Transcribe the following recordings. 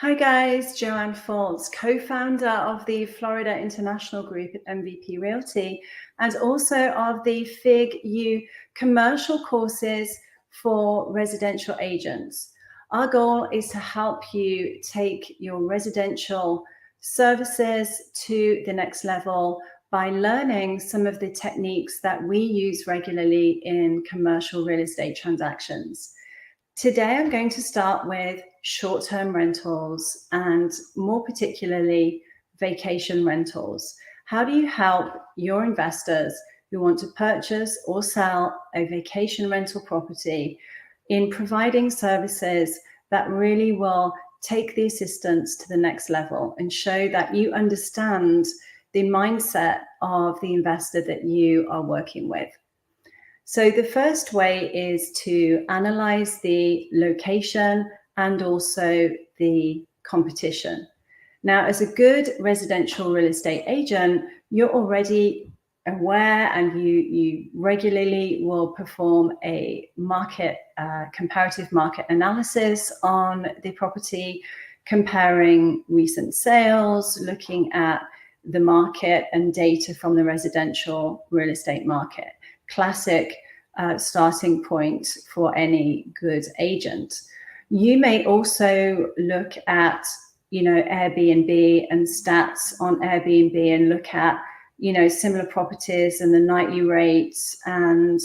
Hi guys, Joanne Foltz, co-founder of the Florida International Group at MVP Realty and also of the FIG-U commercial courses for residential agents. Our goal is to help you take your residential services to the next level by learning some of the techniques that we use regularly in commercial real estate transactions. Today, I'm going to start with short-term rentals and more particularly vacation rentals. How do you help your investors who want to purchase or sell a vacation rental property in providing services that really will take the assistance to the next level and show that you understand the mindset of the investor that you are working with? So the first way is to analyze the location and also the competition. Now, as a good residential real estate agent, you're already aware and you regularly will perform a comparative market analysis on the property, comparing recent sales, looking at the market and data from the residential real estate market. Classic starting point for any good agent. You may also look at, Airbnb and stats on Airbnb and look at, similar properties and the nightly rates, and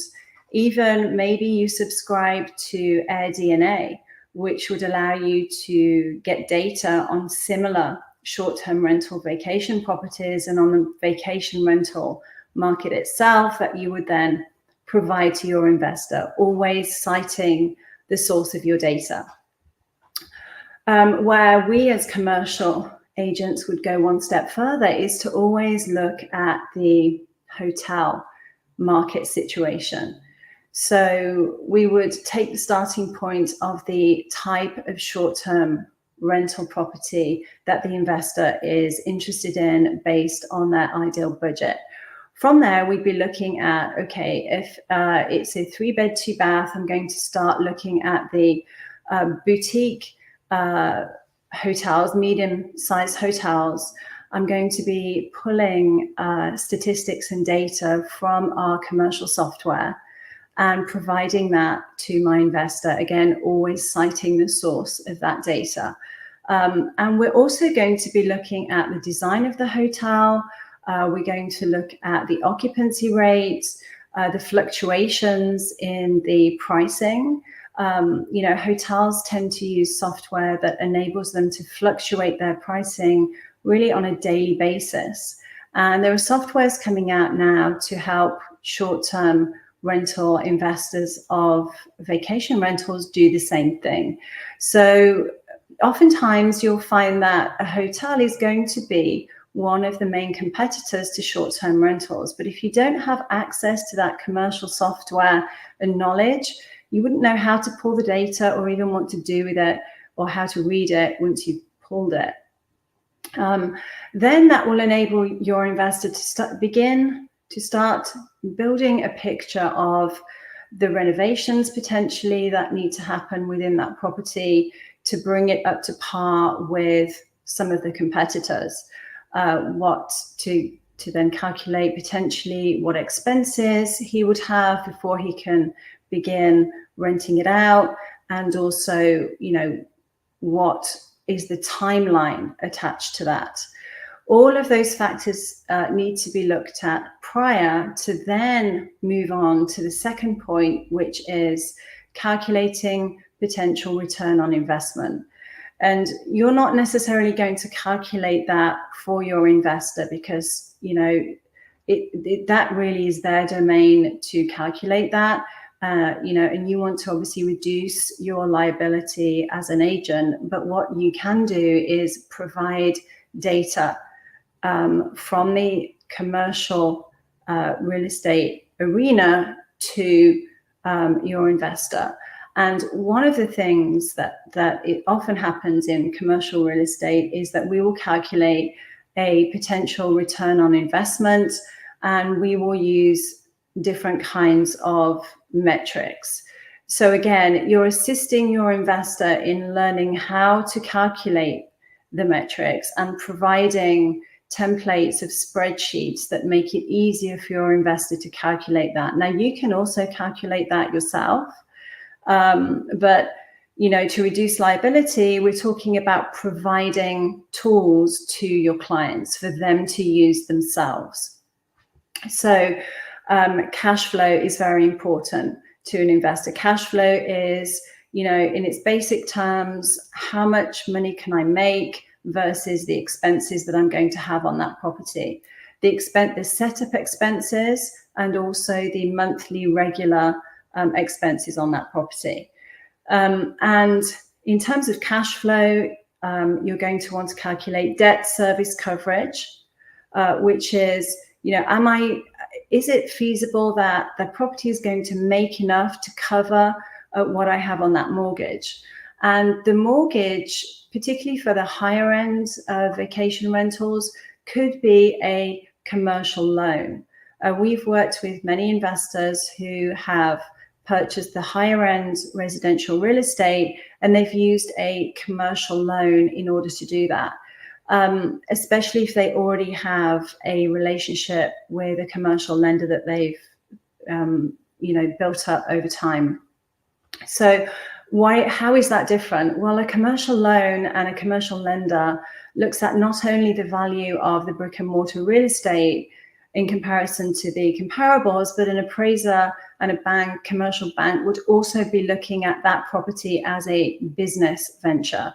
even maybe you subscribe to AirDNA, which would allow you to get data on similar short-term rental vacation properties and on the vacation rental market itself that you would then provide to your investor, always citing the source of your data. Where we as commercial agents would go one step further is to always look at the hotel market situation. So we would take the starting point of the type of short-term rental property that the investor is interested in based on their ideal budget. From there, we'd be looking at, okay, if it's a 3-bed, 2-bath, I'm going to start looking at the boutique hotels, medium-sized hotels. I'm going to be pulling statistics and data from our commercial software and providing that to my investor, again, always citing the source of that data. And we're also going to be looking at the design of the hotel. We're going to look at the occupancy rates, the fluctuations in the pricing. Hotels tend to use software that enables them to fluctuate their pricing really on a daily basis. And there are softwares coming out now to help short-term rental investors of vacation rentals do the same thing. So oftentimes you'll find that a hotel is going to be one of the main competitors to short-term rentals. But if you don't have access to that commercial software and knowledge, you wouldn't know how to pull the data or even what to do with it or how to read it once you've pulled it. Then that will enable your investor to start building a picture of the renovations potentially that need to happen within that property to bring it up to par with some of the competitors. What to then calculate potentially what expenses he would have before he can begin renting it out, and also, what is the timeline attached to that. All of those factors need to be looked at prior to then move on to the second point, which is calculating potential return on investment. And you're not necessarily going to calculate that for your investor because, that really is their domain to calculate that. And you want to obviously reduce your liability as an agent. But what you can do is provide data from the commercial real estate arena to your investor. And one of the things that it often happens in commercial real estate is that we will calculate a potential return on investment, and we will use different kinds of metrics. So again, you're assisting your investor in learning how to calculate the metrics and providing templates of spreadsheets that make it easier for your investor to calculate that. Now, you can also calculate that yourself, but to reduce liability, we're talking about providing tools to your clients for them to use themselves. So cash flow is very important to an investor. Cash flow is, in its basic terms, how much money can I make versus the expenses that I'm going to have on that property. The setup expenses and also the monthly regular expenses on that property. And in terms of cash flow, you're going to want to calculate debt service coverage, which is, is it feasible that the property is going to make enough to cover what I have on that mortgage? And the mortgage, particularly for the higher end vacation rentals, could be a commercial loan. We've worked with many investors who have purchased the higher end residential real estate, and they've used a commercial loan in order to do that. Especially if they already have a relationship with a commercial lender that they've, built up over time. So how is that different? Well, a commercial loan and a commercial lender looks at not only the value of the brick and mortar real estate in comparison to the comparables, but an appraiser and a commercial bank would also be looking at that property as a business venture.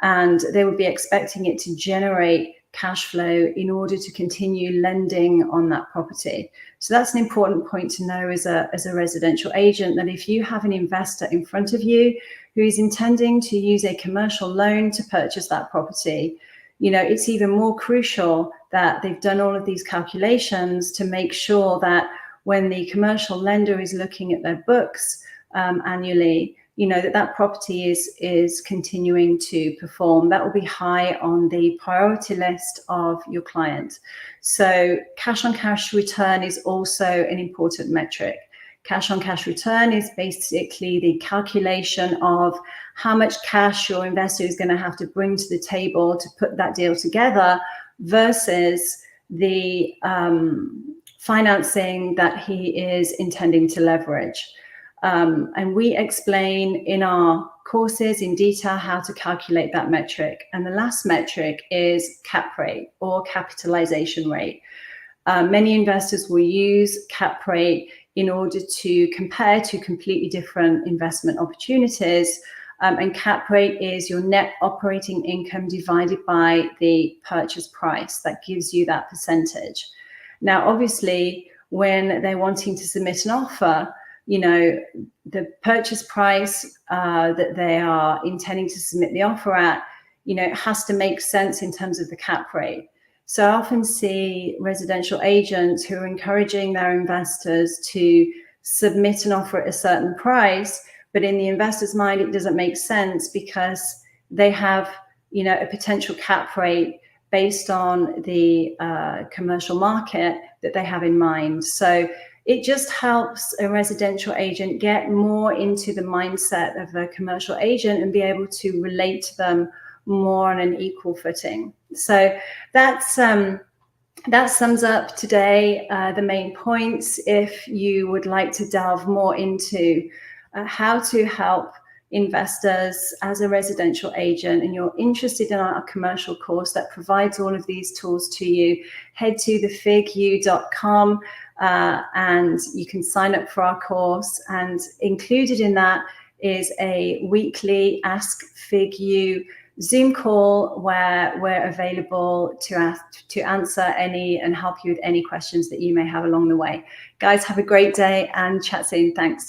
And they would be expecting it to generate cash flow in order to continue lending on that property. So that's an important point to know as a residential agent, that if you have an investor in front of you who is intending to use a commercial loan to purchase that property, it's even more crucial that they've done all of these calculations to make sure that when the commercial lender is looking at their books annually, that property is continuing to perform. That will be high on the priority list of your client. So cash on cash return is also an important metric. Cash on cash return is basically the calculation of how much cash your investor is going to have to bring to the table to put that deal together versus the financing that he is intending to leverage. And we explain in our courses in detail how to calculate that metric. And the last metric is cap rate or capitalization rate. Many investors will use cap rate in order to compare to completely different investment opportunities. And cap rate is your net operating income divided by the purchase price. That gives you that percentage. Now, obviously, when they're wanting to submit an offer, the purchase price that they are intending to submit the offer at, it has to make sense in terms of the cap rate. So I often see residential agents who are encouraging their investors to submit an offer at a certain price, but in the investor's mind, it doesn't make sense because they have, a potential cap rate based on the commercial market that they have in mind. So it just helps a residential agent get more into the mindset of a commercial agent and be able to relate to them more on an equal footing. So that sums up today the main points. If you would like to delve more into how to help investors as a residential agent and you're interested in our commercial course that provides all of these tools to you, head to thefigu.com and you can sign up for our course. And included in that is a weekly Ask Fig You Zoom call where we're available to answer any and help you with any questions that you may have along the way. Guys, have a great day and chat soon. Thanks.